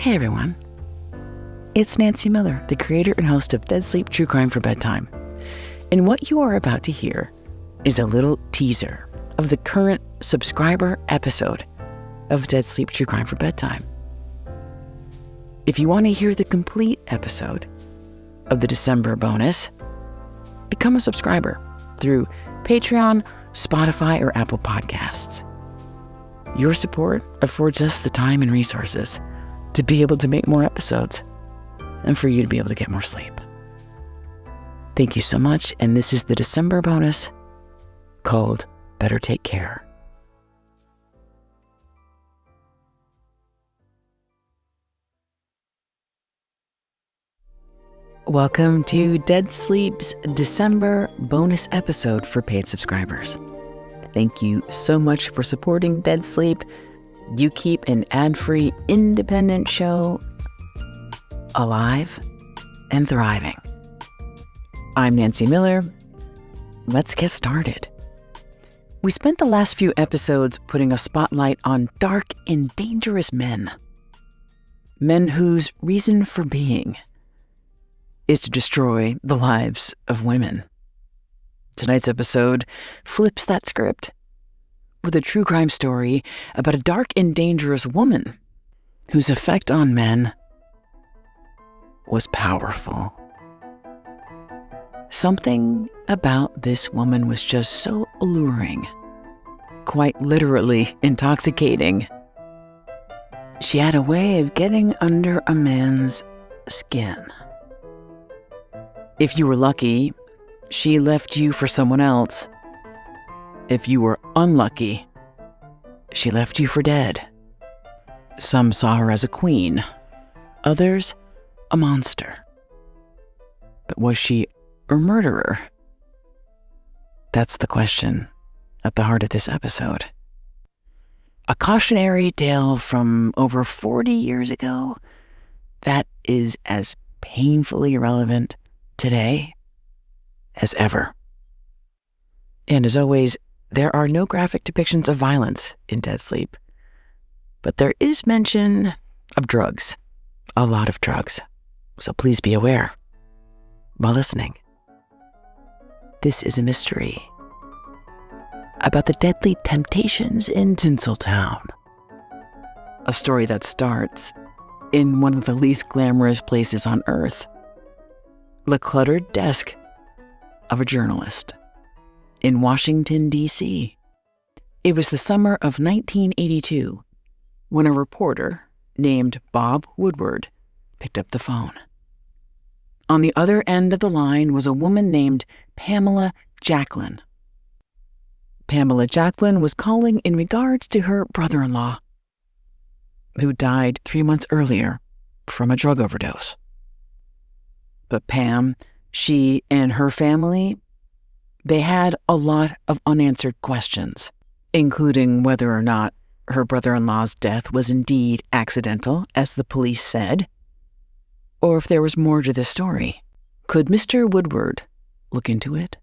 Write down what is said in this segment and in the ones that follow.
Hey everyone, it's Nancy Miller, the creator and host of Dead Sleep True Crime for Bedtime. And what you are about to hear is a little teaser of the current subscriber episode of Dead Sleep True Crime for Bedtime. If you want to hear the complete episode of the December bonus, become a subscriber through Patreon, Spotify, or Apple Podcasts. Your support affords us the time and resources to be able to make more episodes and for you to be able to get more sleep. Thank you so much, and this is the December bonus called Better Take Care. Welcome to Dead Sleep's December bonus episode for paid subscribers. Thank you so much for supporting Dead Sleep. You keep an ad-free, independent show alive and thriving. I'm Nancy Miller. Let's get started. We spent the last few episodes putting a spotlight on dark and dangerous men. Men whose reason for being is to destroy the lives of women. Tonight's episode flips that script with a true crime story about a dark and dangerous woman whose effect on men was powerful. Something about this woman was just so alluring, quite literally intoxicating. She had a way of getting under a man's skin. If you were lucky, she left you for someone else. If you were unlucky, she left you for dead. Some saw her as a queen, others a monster. But was she a murderer? That's the question at the heart of this episode. A cautionary tale from over 40 years ago that is as painfully relevant today as ever. And as always, there are no graphic depictions of violence in Dead Sleep, but there is mention of drugs, a lot of drugs, so please be aware while listening. This is a mystery about the deadly temptations in Tinseltown, a story that starts in one of the least glamorous places on earth, the cluttered desk of a journalist in Washington, D.C. It was the summer of 1982 when a reporter named Bob Woodward picked up the phone. On the other end of the line was a woman named Pamela Jacklin. Pamela Jacklin was calling in regards to her brother-in-law, who died 3 months earlier from a drug overdose. But Pam, she and her family, they had a lot of unanswered questions, including whether or not her brother-in-law's death was indeed accidental, as the police said, or if there was more to the story. Could Mr. Woodward look into it?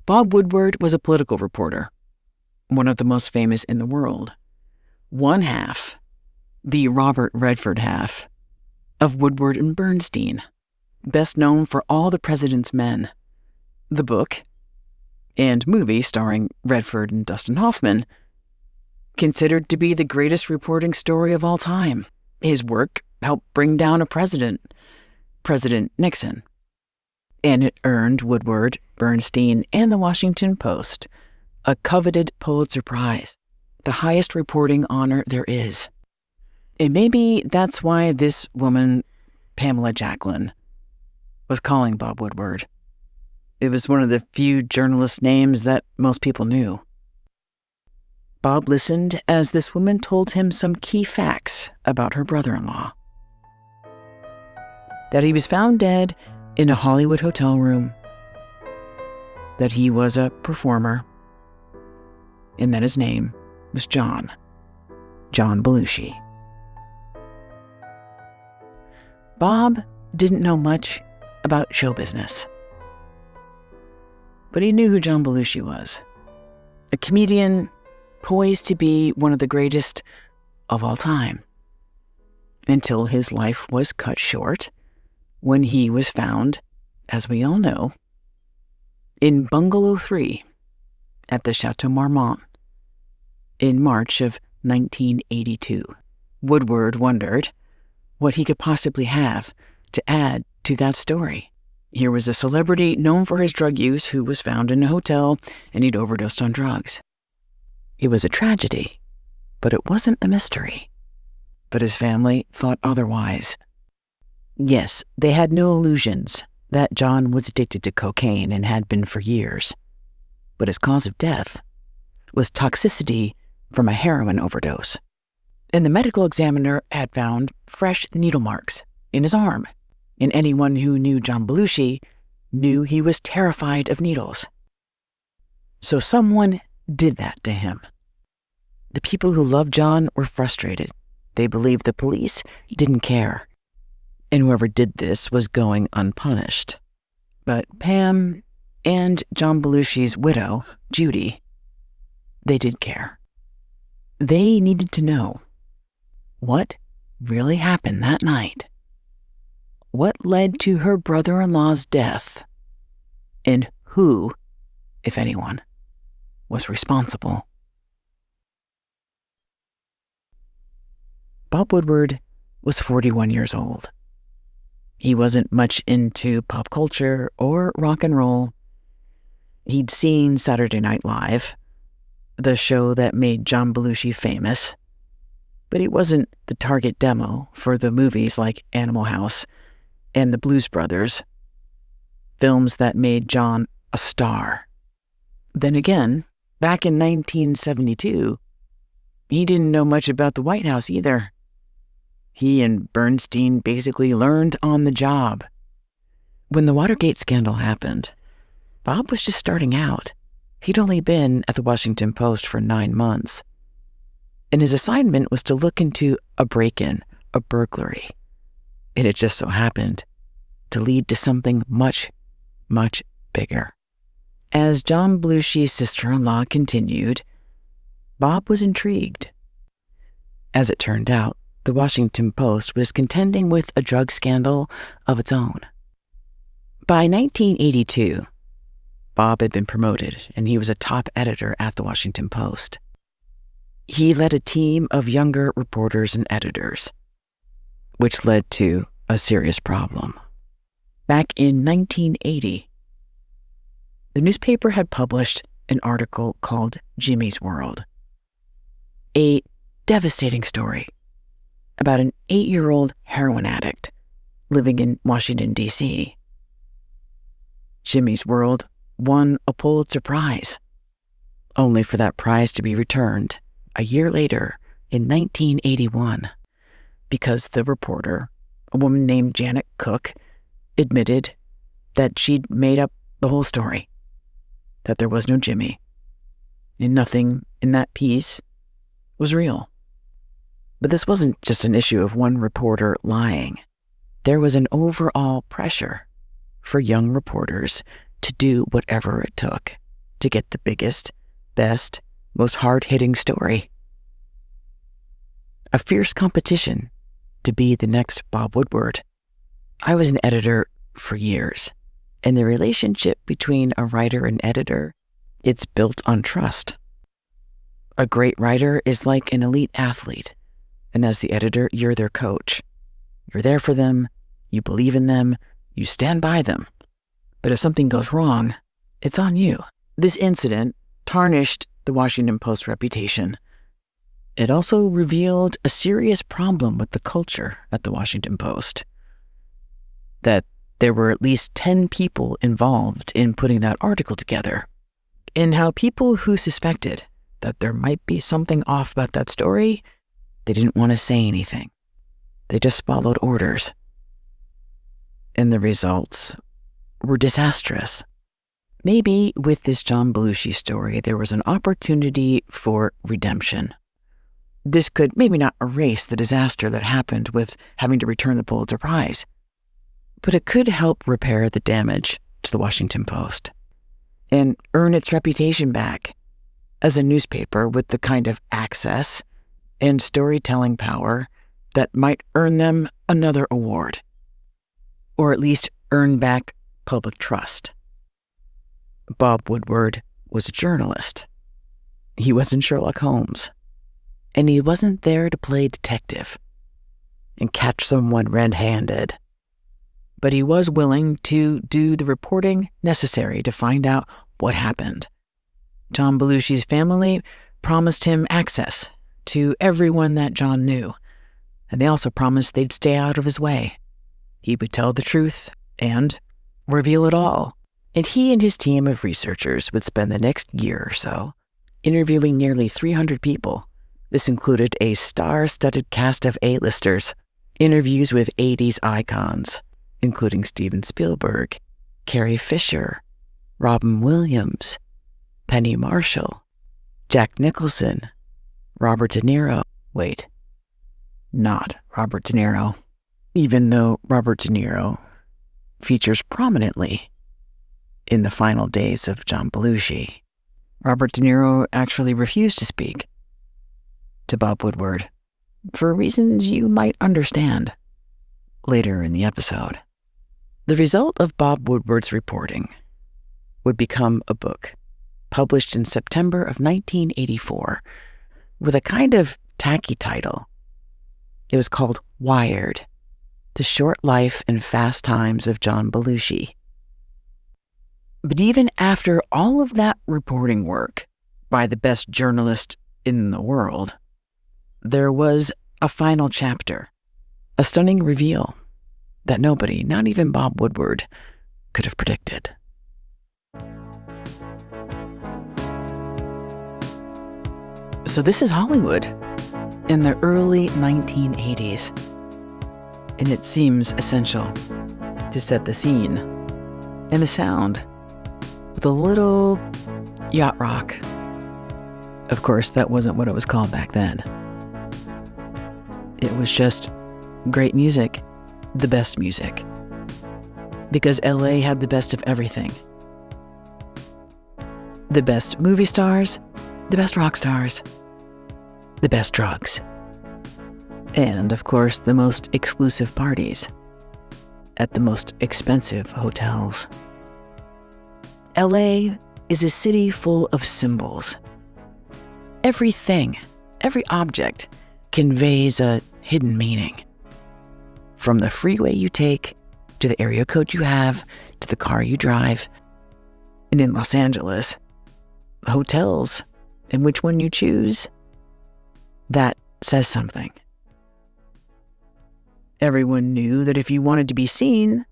Bob Woodward was a political reporter, one of the most famous in the world. One half, the Robert Redford half, of Woodward and Bernstein, best known for All the President's Men, the book and movie starring Redford and Dustin Hoffman, considered to be the greatest reporting story of all time. His work helped bring down a president, President Nixon, and it earned Woodward, Bernstein, and the Washington Post a coveted Pulitzer-prize, the highest reporting honor there is. And maybe that's why this woman, Pamela Jacklin, was calling Bob Woodward. It was one of the few journalist names that most people knew. Bob listened as this woman told him some key facts about her brother-in-law. That he was found dead in a Hollywood hotel room, that he was a performer, and that his name was John Belushi. Bob didn't know much about show business, but he knew who John Belushi was. A comedian poised to be one of the greatest of all time. until his life was cut short when he was found, as we all know, in Bungalow 3 at the Chateau Marmont in March of 1982. Woodward wondered what he could possibly have to add to that story. Here was a celebrity known for his drug use who was found in a hotel and he'd overdosed on drugs. It was a tragedy, but it wasn't a mystery. But his family thought otherwise. Yes, they had no illusions that John was addicted to cocaine and had been for years. But his cause of death was toxicity from a heroin overdose. And the medical examiner had found fresh needle marks in his arm. And anyone who knew John Belushi knew he was terrified of needles. So someone did that to him. The people who loved John were frustrated. They believed the police didn't care. And whoever did this was going unpunished. But Pam and John Belushi's widow, Judy, they did care. They needed to know what really happened that night. What led to her brother-in-law's death? And who, if anyone, was responsible? Bob Woodward was 41 years old. He wasn't much into pop culture or rock and roll. He'd seen Saturday Night Live, the show that made John Belushi famous, but he wasn't the target demo for the movies like Animal House and The Blues Brothers, films that made John a star. Then again, back in 1972, he didn't know much about the White House either. He and Bernstein basically learned on the job. When the Watergate scandal happened, Bob was just starting out. He'd only been at the Washington Post for 9 months. And his assignment was to look into a break-in, a burglary. It had just so happened to lead to something much, much bigger. As John Belushi's sister-in-law continued, Bob was intrigued. As it turned out, the Washington Post was contending with a drug scandal of its own. By 1982, Bob had been promoted and he was a top editor at the Washington Post. He led a team of younger reporters and editors, which led to a serious problem. Back in 1980, the newspaper had published an article called Jimmy's World, a devastating story about an 8-year-old heroin addict living in Washington, D.C. Jimmy's World won a Pulitzer-prize, only for that prize to be returned a year later in 1981 because the reporter, a woman named Janet Cook, admitted that she'd made up the whole story, that there was no Jimmy, and nothing in that piece was real. But this wasn't just an issue of one reporter lying. There was an overall pressure for young reporters to do whatever it took to get the biggest, best, most hard-hitting story. A fierce competition to be the next Bob Woodward. I was an editor for years, and the relationship between a writer and editor, it's built on trust. A great writer is like an elite athlete, and as the editor, you're their coach. You're there for them, you believe in them, you stand by them. But if something goes wrong, it's on you. This incident tarnished the Washington Post's reputation. It also revealed a serious problem with the culture at the Washington Post. That there were at least 10 people involved in putting that article together, and how people who suspected that there might be something off about that story, they didn't want to say anything. They just followed orders. And the results were disastrous. Maybe with this John Belushi story, there was an opportunity for redemption. This could maybe not erase the disaster that happened with having to return the Pulitzer Prize, but it could help repair the damage to the Washington Post and earn its reputation back as a newspaper with the kind of access and storytelling power that might earn them another award, or at least earn back public trust. Bob Woodward was a journalist. He wasn't Sherlock Holmes, and he wasn't there to play detective and catch someone red-handed. But he was willing to do the reporting necessary to find out what happened. John Belushi's family promised him access to everyone that John knew, and they also promised they'd stay out of his way. He would tell the truth and reveal it all. And he and his team of researchers would spend the next year or so interviewing nearly 300 people. This included a star-studded cast of A-listers, interviews with 80s icons, including Steven Spielberg, Carrie Fisher, Robin Williams, Penny Marshall, Jack Nicholson, Robert De Niro. Wait, not Robert De Niro, even though Robert De Niro features prominently in the final days of John Belushi. Robert De Niro actually refused to speak to Bob Woodward for reasons you might understand later in the episode. The result of Bob Woodward's reporting would become a book published in September of 1984 with a kind of tacky title. It was called Wired: The Short Life and Fast Times of John Belushi. But even after all of that reporting work by the best journalist in the world, there was a final chapter, a stunning reveal that nobody, not even Bob Woodward, could have predicted. So this is Hollywood in the early 1980s, and it seems essential to set the scene and the sound with a little yacht rock. Of course, that wasn't what it was called back then. It was just great music, the best music. Because LA had the best of everything. The best movie stars, the best rock stars, the best drugs. And, of course, the most exclusive parties at the most expensive hotels. LA is a city full of symbols. Everything, every object conveys a hidden meaning. From the freeway you take, to the area code you have, to the car you drive. And in Los Angeles, hotels, and which one you choose, that says something. Everyone knew that if you wanted to be seen,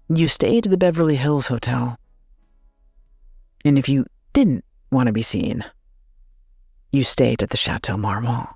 you stayed at the Beverly Hills Hotel. And if you didn't want to be seen, you stayed at the Chateau Marmont.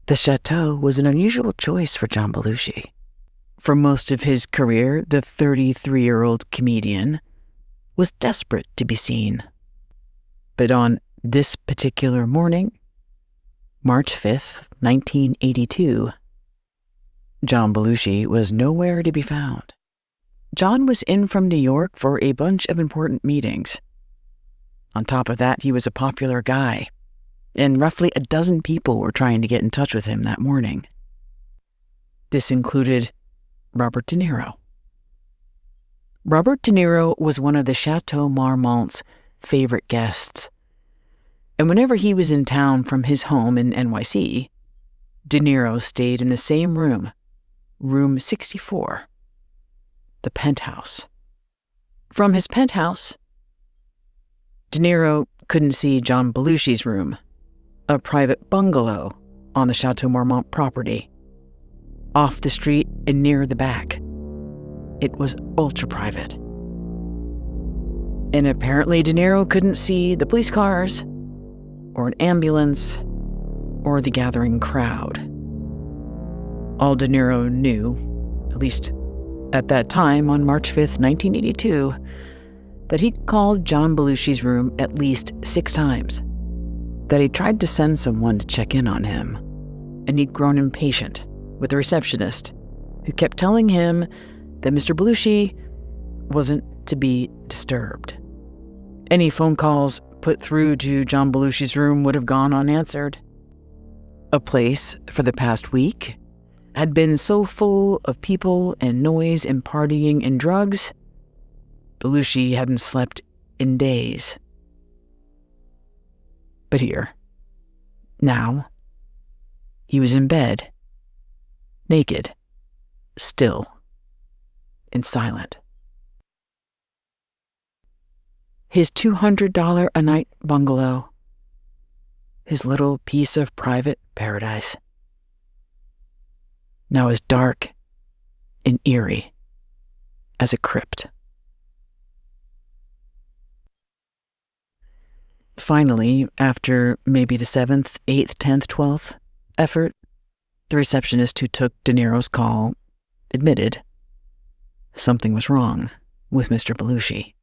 The Chateau was an unusual choice for John Belushi. For most of his career, the 33-year-old comedian was desperate to be seen. But on this particular morning, March 5th, 1982, John Belushi was nowhere to be found. John was in from New York for a bunch of important meetings. On top of that, he was a popular guy, and roughly a dozen people were trying to get in touch with him that morning. This included Robert De Niro. Robert De Niro was one of the Chateau Marmont's favorite guests, and whenever he was in town from his home in NYC, De Niro stayed in the same room, room 64. The penthouse. From his penthouse, De Niro couldn't see John Belushi's room, a private bungalow on the Chateau Marmont property, off the street and near the back. It was ultra-private. And apparently De Niro couldn't see the police cars, or an ambulance, or the gathering crowd. All De Niro knew, at least at that time on March 5th, 1982, that he'd called John Belushi's room at least 6 times, that he tried to send someone to check in on him, and he'd grown impatient with the receptionist who kept telling him that Mr. Belushi wasn't to be disturbed. Any phone calls put through to John Belushi's room would have gone unanswered. A place for the past week had been so full of people and noise and partying and drugs, Belushi hadn't slept in days. But here, now, he was in bed, naked, still, and silent. His $200 a night bungalow, his little piece of private paradise, now as dark and eerie as a crypt. Finally, after maybe the 7th, 8th, 10th, 12th effort, the receptionist who took De Niro's call admitted something was wrong with Mr. Belushi.